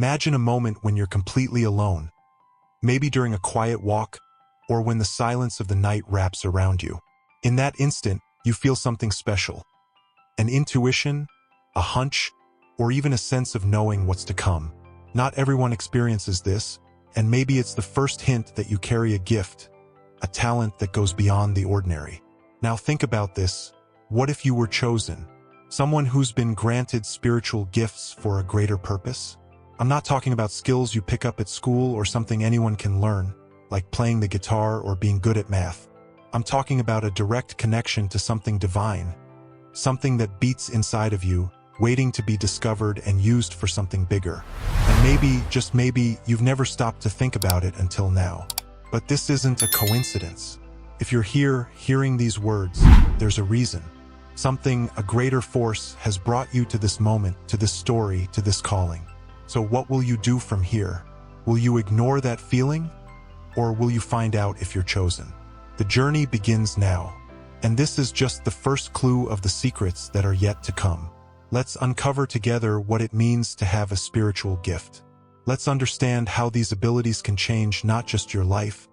Imagine a moment when you're completely alone, maybe during a quiet walk or when the silence of the night wraps around you. In that instant, you feel something special. An intuition, a hunch, or even a sense of knowing what's to come. Not everyone experiences this, and maybe it's the first hint that you carry a gift, a talent that goes beyond the ordinary. Now think about this. What if you were chosen? Someone who's been granted spiritual gifts for a greater purpose? I'm not talking about skills you pick up at school or something anyone can learn, like playing the guitar or being good at math. I'm talking about a direct connection to something divine, something that beats inside of you, waiting to be discovered and used for something bigger. And maybe, just maybe, you've never stopped to think about it until now. But this isn't a coincidence. If you're here, hearing these words, there's a reason. Something, a greater force, has brought you to this moment, to this story, to this calling. So what will you do from here? Will you ignore that feeling? Or will you find out if you're chosen? The journey begins now. And this is just the first clue of the secrets that are yet to come. Let's uncover together what it means to have a spiritual gift. Let's understand how these abilities can change not just your life,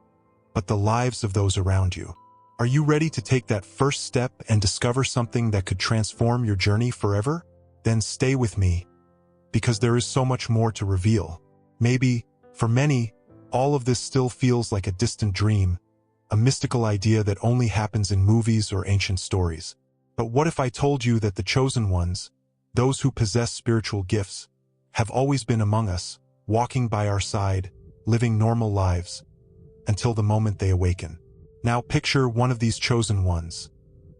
but the lives of those around you. Are you ready to take that first step and discover something that could transform your journey forever? Then stay with me, because there is so much more to reveal. Maybe, for many, all of this still feels like a distant dream, a mystical idea that only happens in movies or ancient stories. But what if I told you that the chosen ones, those who possess spiritual gifts, have always been among us, walking by our side, living normal lives, until the moment they awaken? Now picture one of these chosen ones,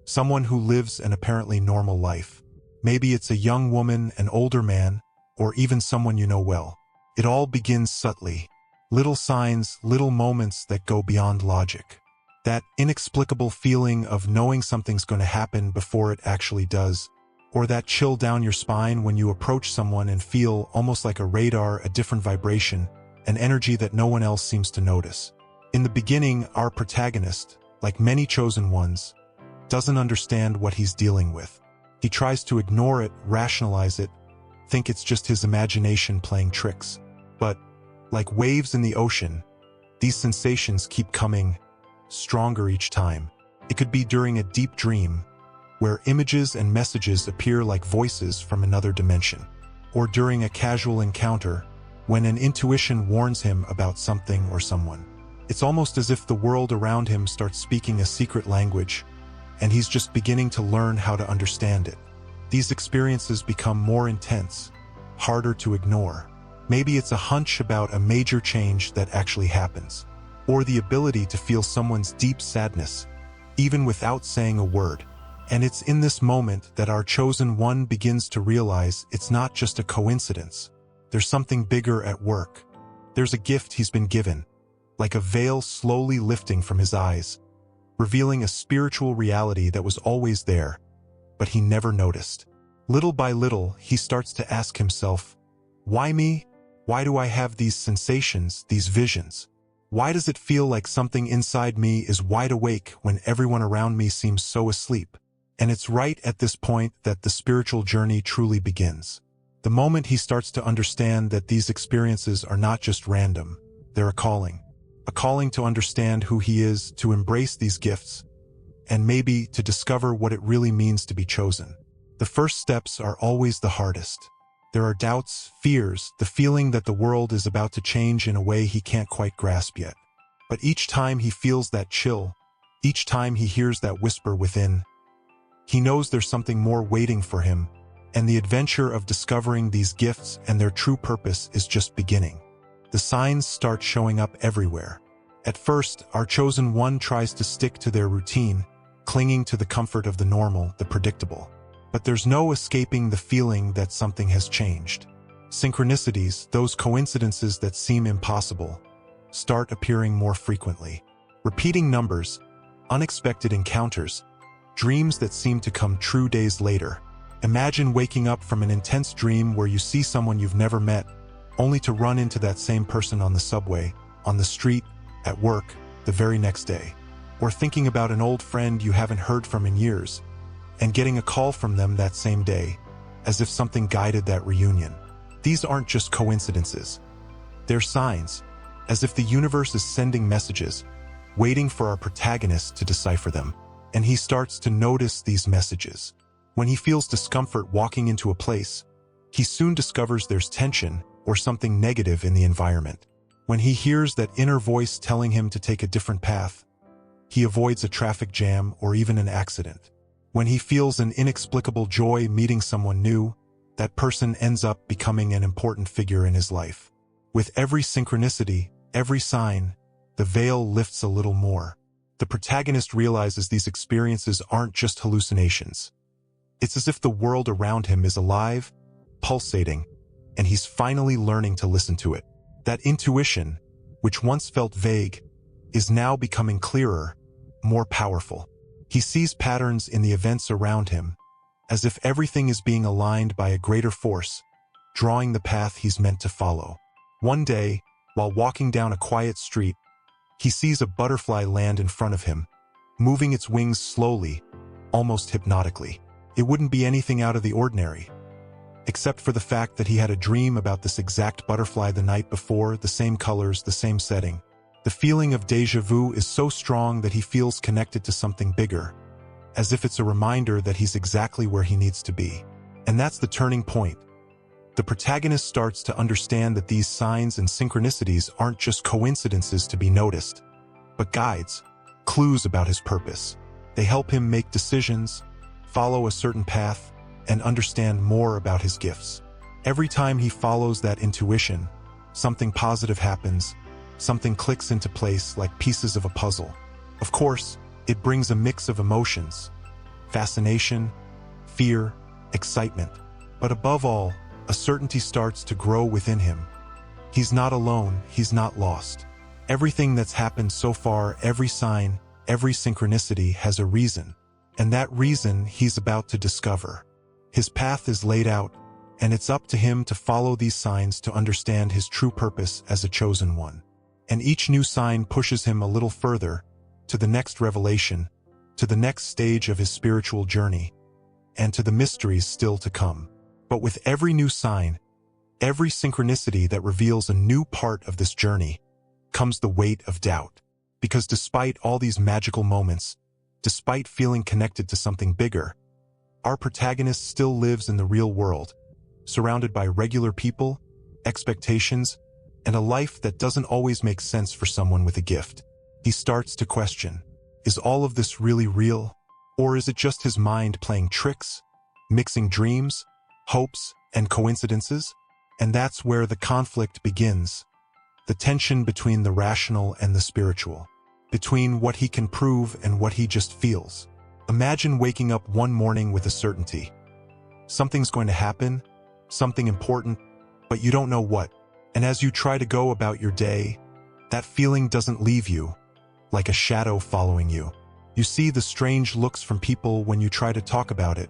someone who lives an apparently normal life. Maybe it's a young woman, an older man, or even someone you know well. It all begins subtly. Little signs, little moments that go beyond logic. That inexplicable feeling of knowing something's going to happen before it actually does. Or that chill down your spine when you approach someone and feel almost like a radar, a different vibration, an energy that no one else seems to notice. In the beginning, our protagonist, like many chosen ones, doesn't understand what he's dealing with. He tries to ignore it, rationalize it, think it's just his imagination playing tricks. But, like waves in the ocean, these sensations keep coming stronger each time. It could be during a deep dream, where images and messages appear like voices from another dimension. Or during a casual encounter, when an intuition warns him about something or someone. It's almost as if the world around him starts speaking a secret language, and he's just beginning to learn how to understand it. These experiences become more intense, harder to ignore. Maybe it's a hunch about a major change that actually happens, or the ability to feel someone's deep sadness, even without saying a word. And it's in this moment that our chosen one begins to realize it's not just a coincidence. There's something bigger at work. There's a gift he's been given, like a veil slowly lifting from his eyes, revealing a spiritual reality that was always there, but he never noticed. Little by little, he starts to ask himself, why me? Why do I have these sensations, these visions? Why does it feel like something inside me is wide awake when everyone around me seems so asleep? And it's right at this point that the spiritual journey truly begins. The moment he starts to understand that these experiences are not just random, they're a calling to understand who he is, to embrace these gifts, and maybe to discover what it really means to be chosen. The first steps are always the hardest. There are doubts, fears, the feeling that the world is about to change in a way he can't quite grasp yet. But each time he feels that chill, each time he hears that whisper within, he knows there's something more waiting for him, and the adventure of discovering these gifts and their true purpose is just beginning. The signs start showing up everywhere. At first, our chosen one tries to stick to their routine, clinging to the comfort of the normal, the predictable. But there's no escaping the feeling that something has changed. Synchronicities, those coincidences that seem impossible, start appearing more frequently. Repeating numbers, unexpected encounters, dreams that seem to come true days later. Imagine waking up from an intense dream where you see someone you've never met, only to run into that same person on the subway, on the street, at work, the very next day. Or thinking about an old friend you haven't heard from in years, and getting a call from them that same day, as if something guided that reunion. These aren't just coincidences. They're signs, as if the universe is sending messages, waiting for our protagonist to decipher them. And he starts to notice these messages. When he feels discomfort walking into a place, he soon discovers there's tension or something negative in the environment. When he hears that inner voice telling him to take a different path, he avoids a traffic jam or even an accident. When he feels an inexplicable joy meeting someone new, that person ends up becoming an important figure in his life. With every synchronicity, every sign, the veil lifts a little more. The protagonist realizes these experiences aren't just hallucinations. It's as if the world around him is alive, pulsating, and he's finally learning to listen to it. That intuition, which once felt vague, is now becoming clearer, more powerful. He sees patterns in the events around him, as if everything is being aligned by a greater force, drawing the path he's meant to follow. One day, while walking down a quiet street, he sees a butterfly land in front of him, moving its wings slowly, almost hypnotically. It wouldn't be anything out of the ordinary, except for the fact that he had a dream about this exact butterfly the night before, the same colors, the same setting. The feeling of déjà vu is so strong that he feels connected to something bigger, as if it's a reminder that he's exactly where he needs to be. And that's the turning point. The protagonist starts to understand that these signs and synchronicities aren't just coincidences to be noticed, but guides, clues about his purpose. They help him make decisions, follow a certain path, and understand more about his gifts. Every time he follows that intuition, something positive happens, something clicks into place like pieces of a puzzle. Of course, it brings a mix of emotions: fascination, fear, excitement. But above all, a certainty starts to grow within him. He's not alone, he's not lost. Everything that's happened so far, every sign, every synchronicity has a reason. And that reason he's about to discover. His path is laid out, and it's up to him to follow these signs to understand his true purpose as a chosen one. And each new sign pushes him a little further, to the next revelation, to the next stage of his spiritual journey, and to the mysteries still to come. But with every new sign, every synchronicity that reveals a new part of this journey, comes the weight of doubt. Because despite all these magical moments, despite feeling connected to something bigger, our protagonist still lives in the real world, surrounded by regular people, expectations, and a life that doesn't always make sense for someone with a gift. He starts to question, is all of this really real? Or is it just his mind playing tricks, mixing dreams, hopes, and coincidences? And that's where the conflict begins. The tension between the rational and the spiritual. Between what he can prove and what he just feels. Imagine waking up one morning with a certainty. Something's going to happen, something important, but you don't know what. And as you try to go about your day, that feeling doesn't leave you, like a shadow following you. You see the strange looks from people when you try to talk about it.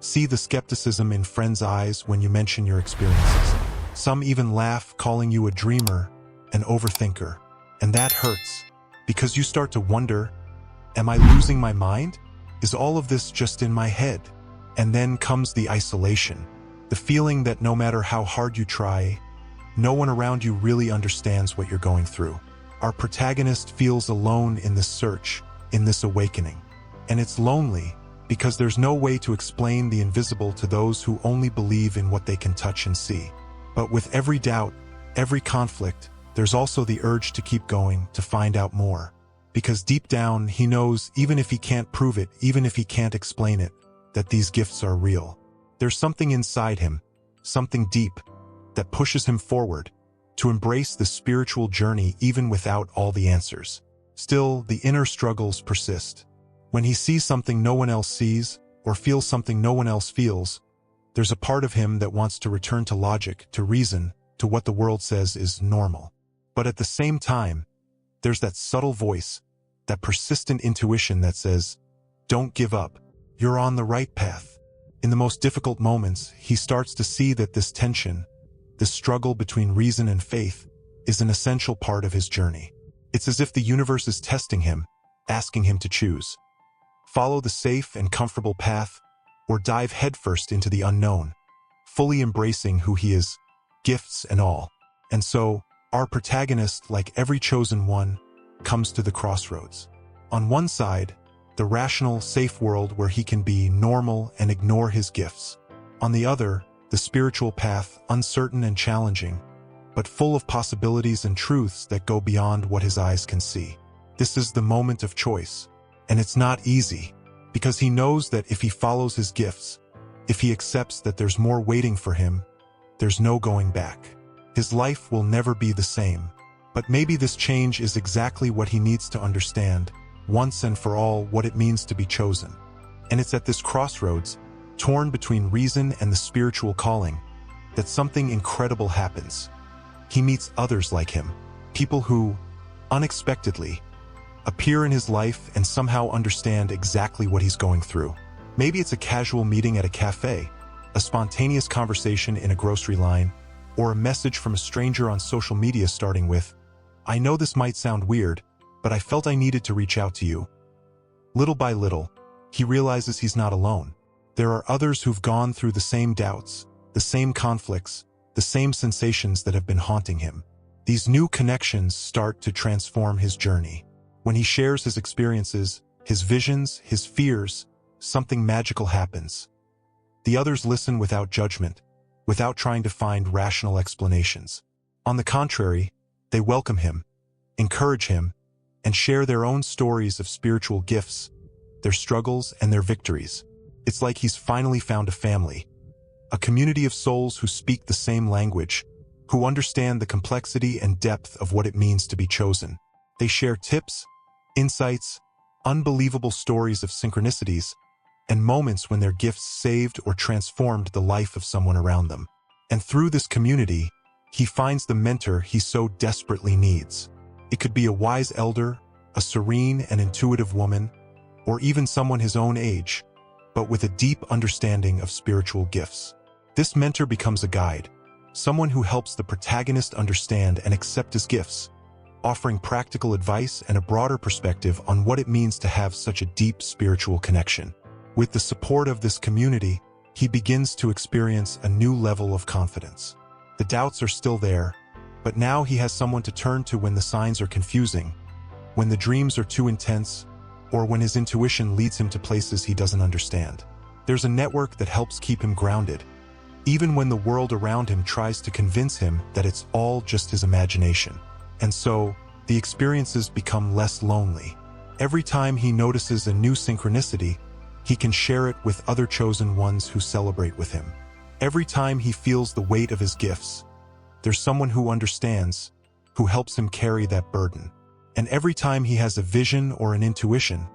See the skepticism in friends' eyes when you mention your experiences. Some even laugh, calling you a dreamer, an overthinker. And that hurts, because you start to wonder, am I losing my mind? Is all of this just in my head? And then comes the isolation. The feeling that no matter how hard you try, no one around you really understands what you're going through. Our protagonist feels alone in this search, in this awakening. And it's lonely, because there's no way to explain the invisible to those who only believe in what they can touch and see. But with every doubt, every conflict, there's also the urge to keep going, to find out more. Because deep down, he knows, even if he can't prove it, even if he can't explain it, that these gifts are real. There's something inside him, something deep, that pushes him forward, to embrace the spiritual journey even without all the answers. Still, the inner struggles persist. When he sees something no one else sees, or feels something no one else feels, there's a part of him that wants to return to logic, to reason, to what the world says is normal. But at the same time, there's that subtle voice, that persistent intuition that says, don't give up, you're on the right path. In the most difficult moments, he starts to see that this tension, this struggle between reason and faith, is an essential part of his journey. It's as if the universe is testing him, asking him to choose. Follow the safe and comfortable path, or dive headfirst into the unknown, fully embracing who he is, gifts and all. And so, our protagonist, like every chosen one, comes to the crossroads. On one side, the rational, safe world where he can be normal and ignore his gifts. On the other, the spiritual path, uncertain and challenging, but full of possibilities and truths that go beyond what his eyes can see. This is the moment of choice, and it's not easy, because he knows that if he follows his gifts, if he accepts that there's more waiting for him, there's no going back. His life will never be the same, but maybe this change is exactly what he needs to understand, once and for all, what it means to be chosen. And it's at this crossroads, torn between reason and the spiritual calling, that something incredible happens. He meets others like him, people who, unexpectedly, appear in his life and somehow understand exactly what he's going through. Maybe it's a casual meeting at a cafe, a spontaneous conversation in a grocery line, or a message from a stranger on social media starting with, "I know this might sound weird, but I felt I needed to reach out to you." Little by little, he realizes he's not alone. There are others who've gone through the same doubts, the same conflicts, the same sensations that have been haunting him. These new connections start to transform his journey. When he shares his experiences, his visions, his fears, something magical happens. The others listen without judgment, without trying to find rational explanations. On the contrary, they welcome him, encourage him, and share their own stories of spiritual gifts, their struggles and their victories. It's like he's finally found a family, a community of souls who speak the same language, who understand the complexity and depth of what it means to be chosen. They share tips, insights, unbelievable stories of synchronicities, and moments when their gifts saved or transformed the life of someone around them. And through this community, he finds the mentor he so desperately needs. It could be a wise elder, a serene and intuitive woman, or even someone his own age, but with a deep understanding of spiritual gifts. This mentor becomes a guide, someone who helps the protagonist understand and accept his gifts, offering practical advice and a broader perspective on what it means to have such a deep spiritual connection. With the support of this community, he begins to experience a new level of confidence. The doubts are still there, but now he has someone to turn to when the signs are confusing, when the dreams are too intense, or when his intuition leads him to places he doesn't understand. There's a network that helps keep him grounded, even when the world around him tries to convince him that it's all just his imagination. And so, the experiences become less lonely. Every time he notices a new synchronicity, he can share it with other chosen ones who celebrate with him. Every time he feels the weight of his gifts, there's someone who understands, who helps him carry that burden. And every time he has a vision or an intuition,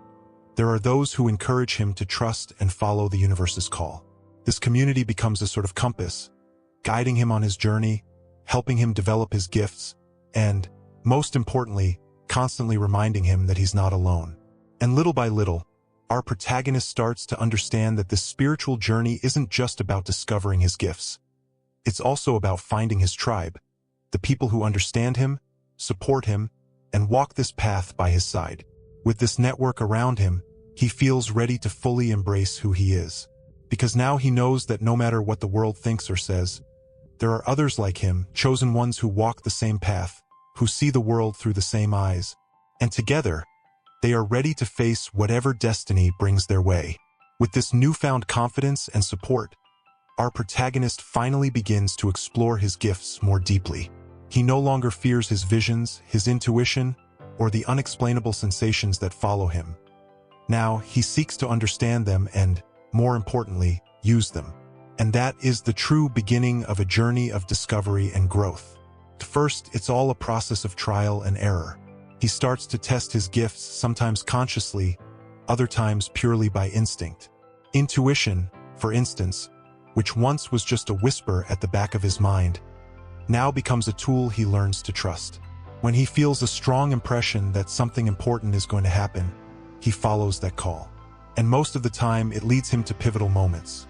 there are those who encourage him to trust and follow the universe's call. This community becomes a sort of compass, guiding him on his journey, helping him develop his gifts, and, most importantly, constantly reminding him that he's not alone. And little by little, our protagonist starts to understand that this spiritual journey isn't just about discovering his gifts. It's also about finding his tribe, the people who understand him, support him, and walk this path by his side. With this network around him, he feels ready to fully embrace who he is. Because now he knows that no matter what the world thinks or says, there are others like him, chosen ones who walk the same path, who see the world through the same eyes, and together, they are ready to face whatever destiny brings their way. With this newfound confidence and support, our protagonist finally begins to explore his gifts more deeply. He no longer fears his visions, his intuition, or the unexplainable sensations that follow him. Now, he seeks to understand them and, more importantly, use them. And that is the true beginning of a journey of discovery and growth. First, it's all a process of trial and error. He starts to test his gifts, sometimes consciously, other times purely by instinct. Intuition, for instance, which once was just a whisper at the back of his mind, now becomes a tool he learns to trust. When he feels a strong impression that something important is going to happen, he follows that call. And most of the time, it leads him to pivotal moments.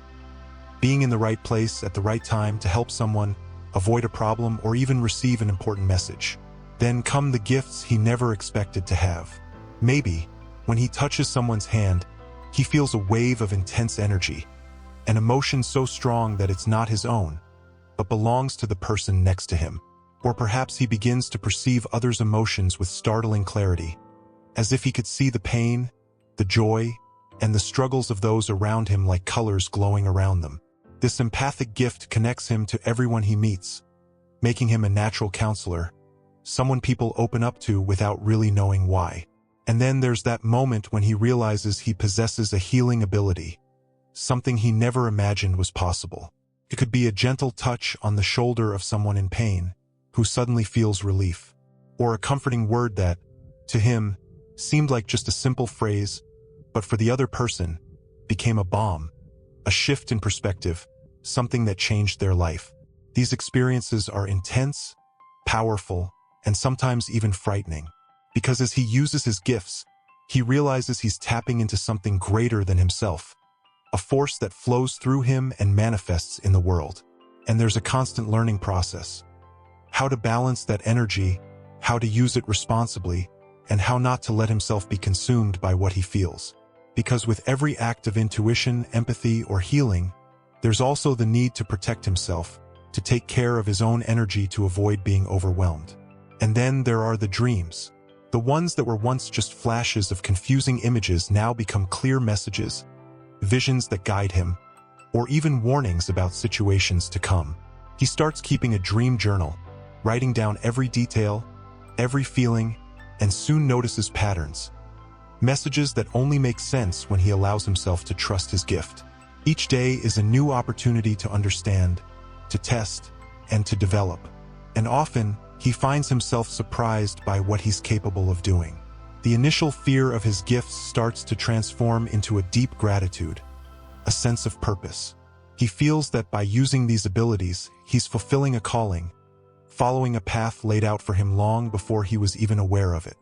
Being in the right place at the right time to help someone, avoid a problem, or even receive an important message. Then come the gifts he never expected to have. Maybe, when he touches someone's hand, he feels a wave of intense energy, an emotion so strong that it's not his own, but belongs to the person next to him. Or perhaps he begins to perceive others' emotions with startling clarity, as if he could see the pain, the joy, and the struggles of those around him like colors glowing around them. This empathic gift connects him to everyone he meets, making him a natural counselor, someone people open up to without really knowing why. And then there's that moment when he realizes he possesses a healing ability, something he never imagined was possible. It could be a gentle touch on the shoulder of someone in pain, who suddenly feels relief, or a comforting word that, to him, seemed like just a simple phrase, but for the other person, became a balm, a shift in perspective, something that changed their life. These experiences are intense, powerful, and sometimes even frightening, because as he uses his gifts, he realizes he's tapping into something greater than himself, a force that flows through him and manifests in the world. And there's a constant learning process. How to balance that energy, how to use it responsibly, and how not to let himself be consumed by what he feels. Because with every act of intuition, empathy, or healing, there's also the need to protect himself, to take care of his own energy to avoid being overwhelmed. And then there are the dreams. The ones that were once just flashes of confusing images now become clear messages, visions that guide him, or even warnings about situations to come. He starts keeping a dream journal, writing down every detail, every feeling, and soon notices patterns. Messages that only make sense when he allows himself to trust his gift. Each day is a new opportunity to understand, to test, and to develop. And often, he finds himself surprised by what he's capable of doing. The initial fear of his gifts starts to transform into a deep gratitude, a sense of purpose. He feels that by using these abilities, he's fulfilling a calling, following a path laid out for him long before he was even aware of it.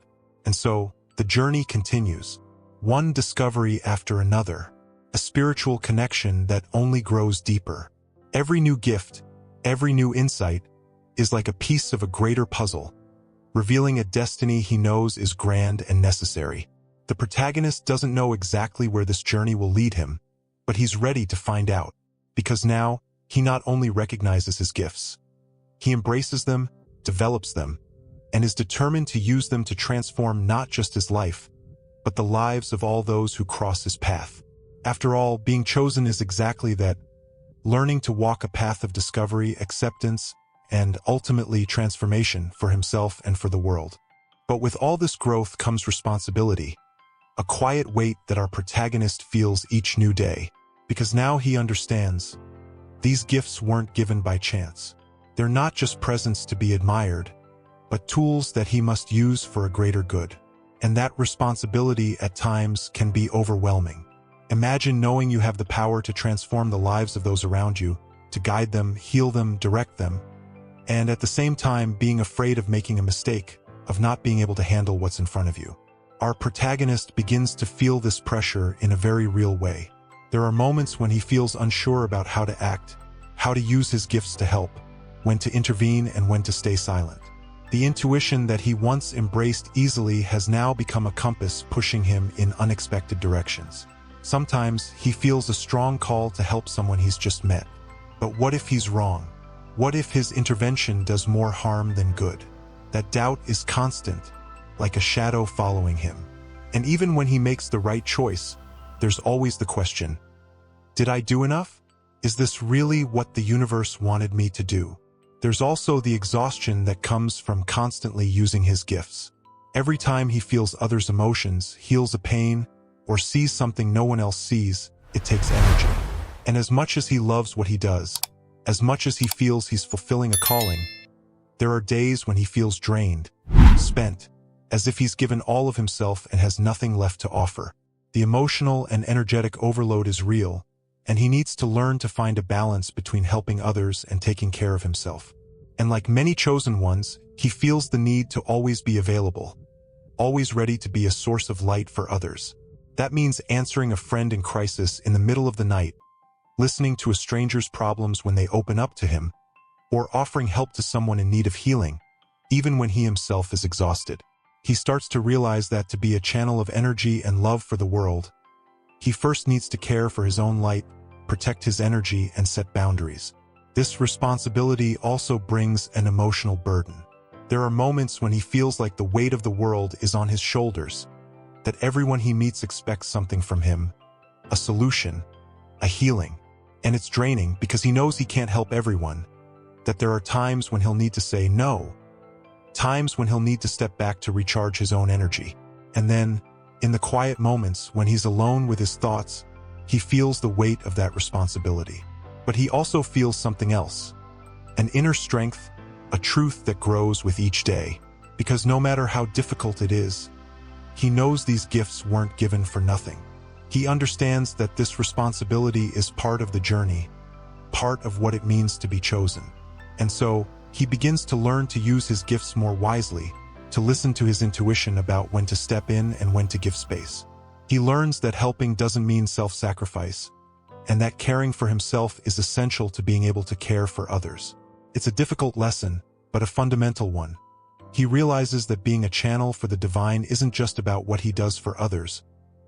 And so, the journey continues, one discovery after another, a spiritual connection that only grows deeper. Every new gift, every new insight, is like a piece of a greater puzzle, revealing a destiny he knows is grand and necessary. The protagonist doesn't know exactly where this journey will lead him, but he's ready to find out, because now, he not only recognizes his gifts, he embraces them, develops them, and is determined to use them to transform not just his life, but the lives of all those who cross his path. After all, being chosen is exactly that, learning to walk a path of discovery, acceptance, and ultimately transformation for himself and for the world. But with all this growth comes responsibility, a quiet weight that our protagonist feels each new day, because now he understands, these gifts weren't given by chance. They're not just presents to be admired, but tools that he must use for a greater good. And that responsibility at times can be overwhelming. Imagine knowing you have the power to transform the lives of those around you, to guide them, heal them, direct them, and at the same time being afraid of making a mistake, of not being able to handle what's in front of you. Our protagonist begins to feel this pressure in a very real way. There are moments when he feels unsure about how to act, how to use his gifts to help, when to intervene and when to stay silent. The intuition that he once embraced easily has now become a compass pushing him in unexpected directions. Sometimes he feels a strong call to help someone he's just met. But what if he's wrong? What if his intervention does more harm than good? That doubt is constant, like a shadow following him. And even when he makes the right choice, there's always the question, did I do enough? Is this really what the universe wanted me to do? There's also the exhaustion that comes from constantly using his gifts. Every time he feels others' emotions, heals a pain, or sees something no one else sees, it takes energy. And as much as he loves what he does, as much as he feels he's fulfilling a calling, there are days when he feels drained, spent, as if he's given all of himself and has nothing left to offer. The emotional and energetic overload is real, and he needs to learn to find a balance between helping others and taking care of himself. And like many chosen ones, he feels the need to always be available, always ready to be a source of light for others. That means answering a friend in crisis in the middle of the night, listening to a stranger's problems when they open up to him, or offering help to someone in need of healing, even when he himself is exhausted. He starts to realize that to be a channel of energy and love for the world, he first needs to care for his own light, protect his energy, and set boundaries. This responsibility also brings an emotional burden. There are moments when he feels like the weight of the world is on his shoulders, that everyone he meets expects something from him, a solution, a healing. And it's draining because he knows he can't help everyone, that there are times when he'll need to say no, times when he'll need to step back to recharge his own energy. And then, in the quiet moments when he's alone with his thoughts, he feels the weight of that responsibility. But he also feels something else, an inner strength, a truth that grows with each day. Because no matter how difficult it is, he knows these gifts weren't given for nothing. He understands that this responsibility is part of the journey, part of what it means to be chosen. And so, he begins to learn to use his gifts more wisely, to listen to his intuition about when to step in and when to give space. He learns that helping doesn't mean self-sacrifice, and that caring for himself is essential to being able to care for others. It's a difficult lesson, but a fundamental one. He realizes that being a channel for the divine isn't just about what he does for others,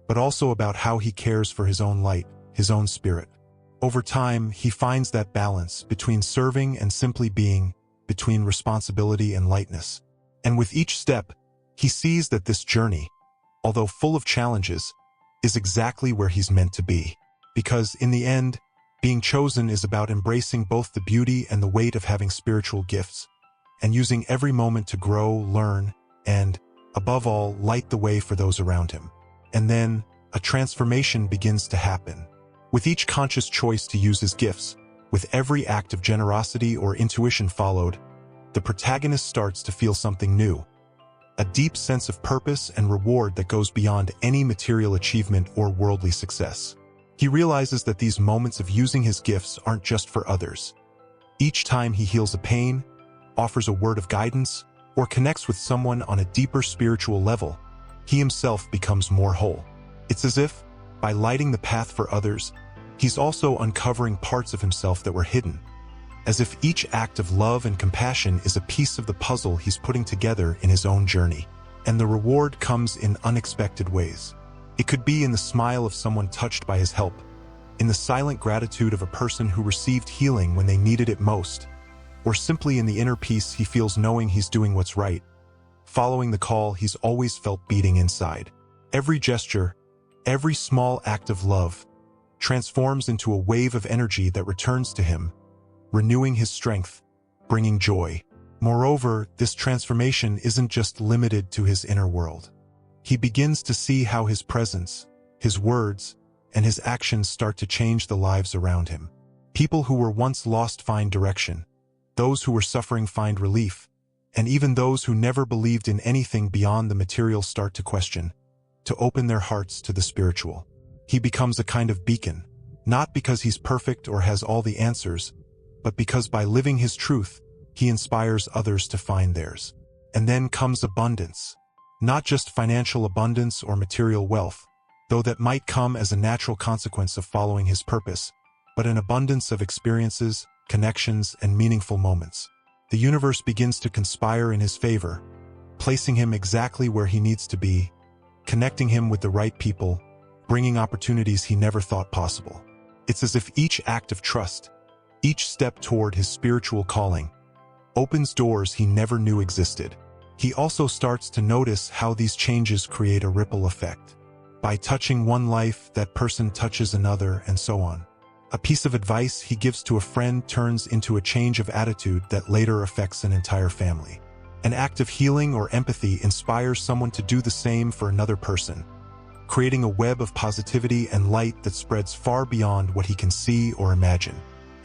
but also about how he cares for his own light, his own spirit. Over time, he finds that balance between serving and simply being, between responsibility and lightness. And with each step, he sees that this journey, although full of challenges, is exactly where he's meant to be. Because, in the end, being chosen is about embracing both the beauty and the weight of having spiritual gifts, and using every moment to grow, learn, and, above all, light the way for those around him. And then, a transformation begins to happen. With each conscious choice to use his gifts, with every act of generosity or intuition followed, the protagonist starts to feel something new. A deep sense of purpose and reward that goes beyond any material achievement or worldly success. He realizes that these moments of using his gifts aren't just for others. Each time he heals a pain, offers a word of guidance, or connects with someone on a deeper spiritual level, he himself becomes more whole. It's as if, by lighting the path for others, he's also uncovering parts of himself that were hidden. As if each act of love and compassion is a piece of the puzzle he's putting together in his own journey. And the reward comes in unexpected ways. It could be in the smile of someone touched by his help, in the silent gratitude of a person who received healing when they needed it most, or simply in the inner peace he feels knowing he's doing what's right, following the call he's always felt beating inside. Every gesture, every small act of love, transforms into a wave of energy that returns to him, renewing his strength, bringing joy. Moreover, this transformation isn't just limited to his inner world. He begins to see how his presence, his words, and his actions start to change the lives around him. People who were once lost find direction, those who were suffering find relief, and even those who never believed in anything beyond the material start to question, to open their hearts to the spiritual. He becomes a kind of beacon, not because he's perfect or has all the answers, but because by living his truth, he inspires others to find theirs. And then comes abundance. Not just financial abundance or material wealth, though that might come as a natural consequence of following his purpose, but an abundance of experiences, connections, and meaningful moments. The universe begins to conspire in his favor, placing him exactly where he needs to be, connecting him with the right people, bringing opportunities he never thought possible. It's as if each act of trust, each step toward his spiritual calling, opens doors he never knew existed. He also starts to notice how these changes create a ripple effect. By touching one life, that person touches another, and so on. A piece of advice he gives to a friend turns into a change of attitude that later affects an entire family. An act of healing or empathy inspires someone to do the same for another person, creating a web of positivity and light that spreads far beyond what he can see or imagine.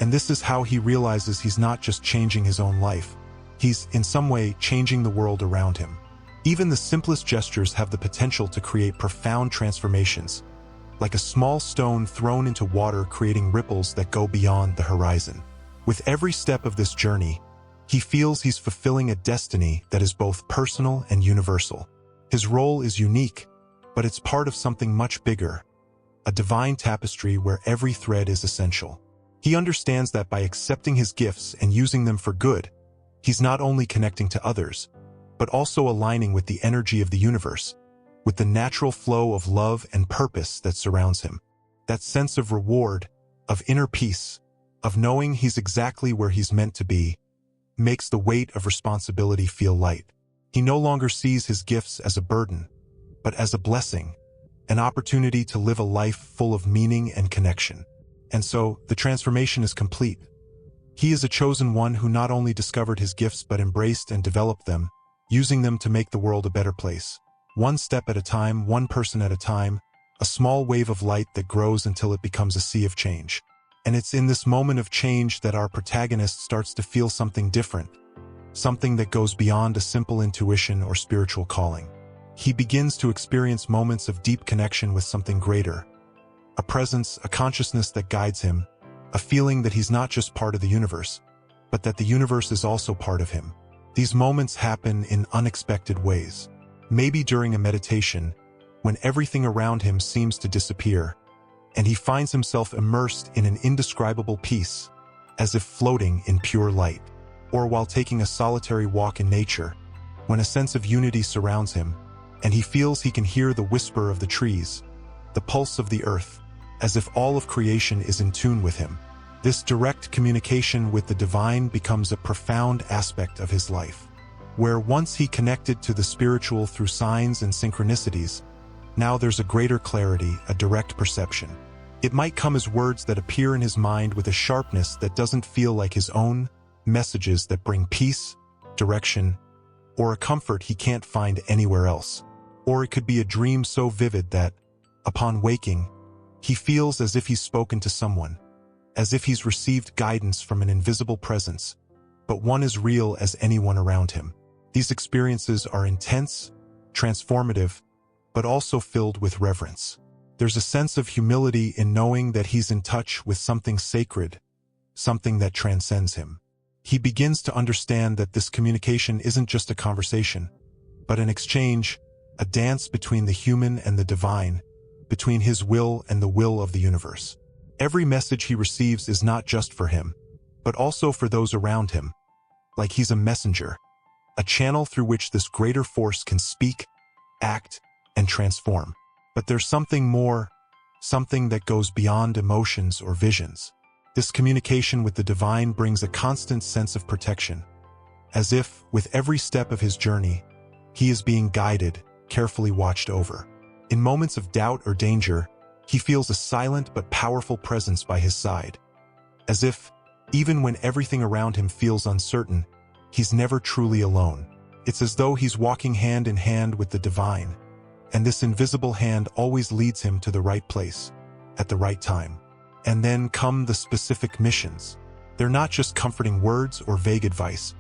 And this is how he realizes he's not just changing his own life. He's, in some way, changing the world around him. Even the simplest gestures have the potential to create profound transformations, like a small stone thrown into water creating ripples that go beyond the horizon. With every step of this journey, he feels he's fulfilling a destiny that is both personal and universal. His role is unique, but it's part of something much bigger, a divine tapestry where every thread is essential. He understands that by accepting his gifts and using them for good, he's not only connecting to others, but also aligning with the energy of the universe, with the natural flow of love and purpose that surrounds him. That sense of reward, of inner peace, of knowing he's exactly where he's meant to be, makes the weight of responsibility feel light. He no longer sees his gifts as a burden, but as a blessing, an opportunity to live a life full of meaning and connection. And so, the transformation is complete. He is a chosen one who not only discovered his gifts but embraced and developed them, using them to make the world a better place. One step at a time, one person at a time, a small wave of light that grows until it becomes a sea of change. And it's in this moment of change that our protagonist starts to feel something different, something that goes beyond a simple intuition or spiritual calling. He begins to experience moments of deep connection with something greater, a presence, a consciousness that guides him, a feeling that he's not just part of the universe, but that the universe is also part of him. These moments happen in unexpected ways. Maybe during a meditation, when everything around him seems to disappear, and he finds himself immersed in an indescribable peace, as if floating in pure light. Or while taking a solitary walk in nature, when a sense of unity surrounds him, and he feels he can hear the whisper of the trees, the pulse of the earth, as if all of creation is in tune with him. This direct communication with the divine becomes a profound aspect of his life. Where once he connected to the spiritual through signs and synchronicities, now there's a greater clarity, a direct perception. It might come as words that appear in his mind with a sharpness that doesn't feel like his own, messages that bring peace, direction, or a comfort he can't find anywhere else. Or it could be a dream so vivid that, upon waking, he feels as if he's spoken to someone, as if he's received guidance from an invisible presence, but one as real as anyone around him. These experiences are intense, transformative, but also filled with reverence. There's a sense of humility in knowing that he's in touch with something sacred, something that transcends him. He begins to understand that this communication isn't just a conversation, but an exchange, a dance between the human and the divine, between his will and the will of the universe. Every message he receives is not just for him, but also for those around him, like he's a messenger, a channel through which this greater force can speak, act, and transform. But there's something more, something that goes beyond emotions or visions. This communication with the divine brings a constant sense of protection, as if, with every step of his journey, he is being guided, carefully watched over. In moments of doubt or danger, he feels a silent but powerful presence by his side. As if, even when everything around him feels uncertain, he's never truly alone. It's as though he's walking hand in hand with the divine, and this invisible hand always leads him to the right place, at the right time. And then come the specific missions. They're not just comforting words or vague advice,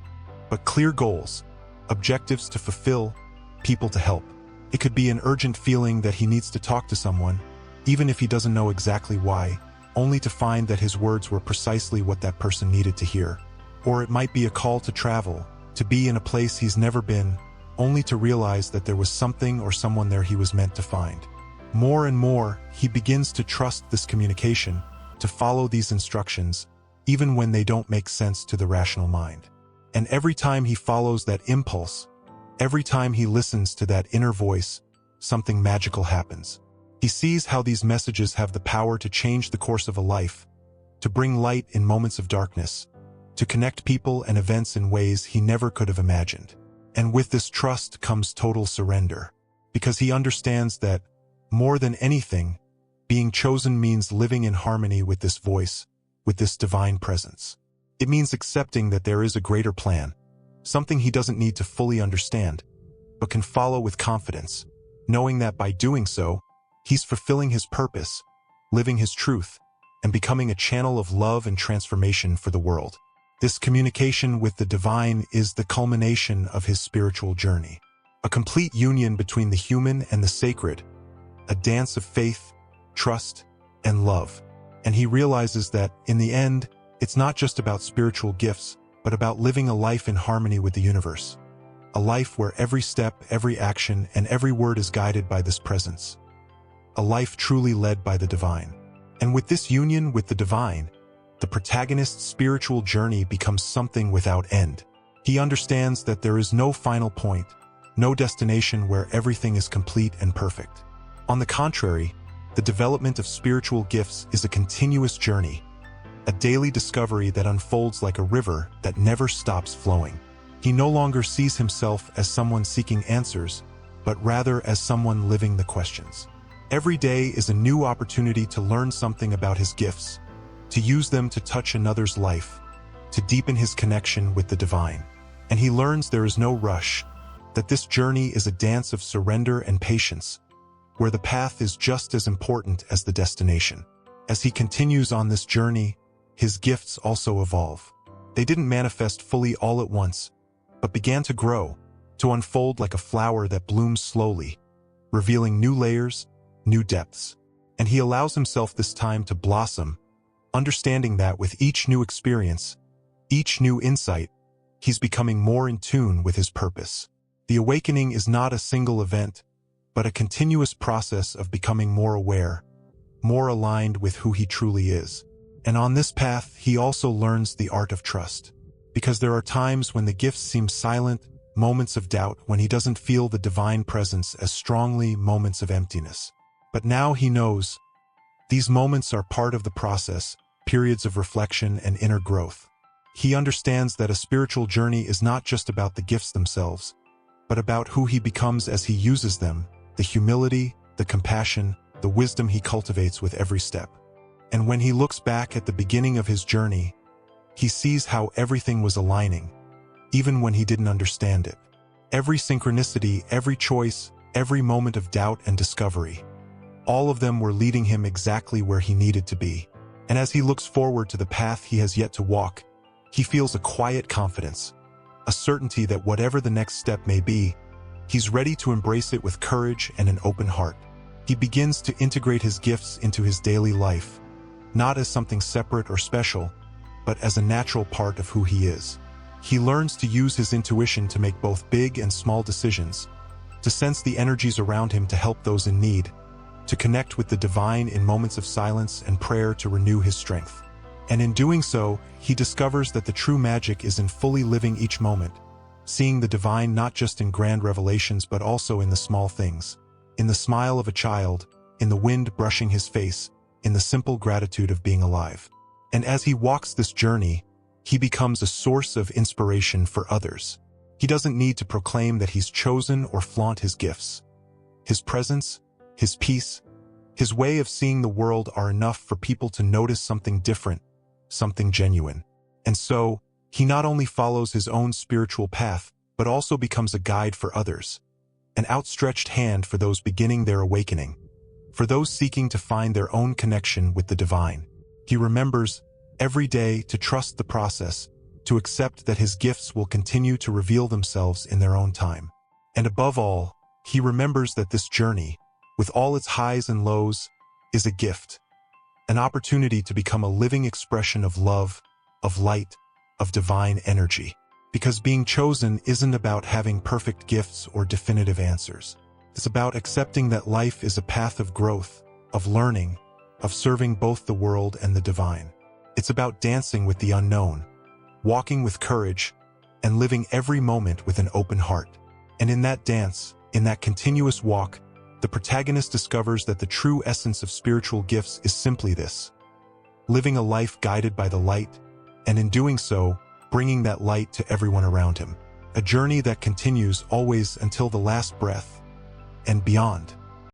but clear goals, objectives to fulfill, people to help. It could be an urgent feeling that he needs to talk to someone, even if he doesn't know exactly why, only to find that his words were precisely what that person needed to hear. Or it might be a call to travel, to be in a place he's never been, only to realize that there was something or someone there he was meant to find. More and more, he begins to trust this communication, to follow these instructions, even when they don't make sense to the rational mind. And every time he follows that impulse, every time he listens to that inner voice, something magical happens. He sees how these messages have the power to change the course of a life, to bring light in moments of darkness, to connect people and events in ways he never could have imagined. And with this trust comes total surrender, because he understands that, more than anything, being chosen means living in harmony with this voice, with this divine presence. It means accepting that there is a greater plan, something he doesn't need to fully understand, but can follow with confidence, knowing that by doing so, he's fulfilling his purpose, living his truth, and becoming a channel of love and transformation for the world. This communication with the divine is the culmination of his spiritual journey, a complete union between the human and the sacred, a dance of faith, trust, and love. And he realizes that, in the end, it's not just about spiritual gifts, but about living a life in harmony with the universe. A life where every step, every action, and every word is guided by this presence. A life truly led by the divine. And with this union with the divine, the protagonist's spiritual journey becomes something without end. He understands that there is no final point, no destination where everything is complete and perfect. On the contrary, the development of spiritual gifts is a continuous journey, a daily discovery that unfolds like a river that never stops flowing. He no longer sees himself as someone seeking answers, but rather as someone living the questions. Every day is a new opportunity to learn something about his gifts, to use them to touch another's life, to deepen his connection with the divine. And he learns there is no rush, that this journey is a dance of surrender and patience, where the path is just as important as the destination. As he continues on this journey, his gifts also evolve. They didn't manifest fully all at once, but began to grow, to unfold like a flower that blooms slowly, revealing new layers, new depths. And he allows himself this time to blossom, understanding that with each new experience, each new insight, he's becoming more in tune with his purpose. The awakening is not a single event, but a continuous process of becoming more aware, more aligned with who he truly is. And on this path, he also learns the art of trust. Because there are times when the gifts seem silent, moments of doubt, when he doesn't feel the divine presence as strongly, moments of emptiness. But now he knows these moments are part of the process, periods of reflection and inner growth. He understands that a spiritual journey is not just about the gifts themselves, but about who he becomes as he uses them, the humility, the compassion, the wisdom he cultivates with every step. And when he looks back at the beginning of his journey, he sees how everything was aligning, even when he didn't understand it. Every synchronicity, every choice, every moment of doubt and discovery, all of them were leading him exactly where he needed to be. And as he looks forward to the path he has yet to walk, he feels a quiet confidence, a certainty that whatever the next step may be, he's ready to embrace it with courage and an open heart. He begins to integrate his gifts into his daily life, not as something separate or special, but as a natural part of who he is. He learns to use his intuition to make both big and small decisions, to sense the energies around him to help those in need, to connect with the divine in moments of silence and prayer to renew his strength. And in doing so, he discovers that the true magic is in fully living each moment, seeing the divine not just in grand revelations but also in the small things, in the smile of a child, in the wind brushing his face, in the simple gratitude of being alive. And as he walks this journey, he becomes a source of inspiration for others. He doesn't need to proclaim that he's chosen or flaunt his gifts. His presence, his peace, his way of seeing the world are enough for people to notice something different, something genuine. And so, he not only follows his own spiritual path, but also becomes a guide for others, an outstretched hand for those beginning their awakening, for those seeking to find their own connection with the divine. He remembers, every day, to trust the process, to accept that his gifts will continue to reveal themselves in their own time. And above all, he remembers that this journey, with all its highs and lows, is a gift, an opportunity to become a living expression of love, of light, of divine energy. Because being chosen isn't about having perfect gifts or definitive answers. It's about accepting that life is a path of growth, of learning, of serving both the world and the divine. It's about dancing with the unknown, walking with courage, and living every moment with an open heart. And in that dance, in that continuous walk, the protagonist discovers that the true essence of spiritual gifts is simply this: living a life guided by the light, and in doing so, bringing that light to everyone around him. A journey that continues always until the last breath and beyond.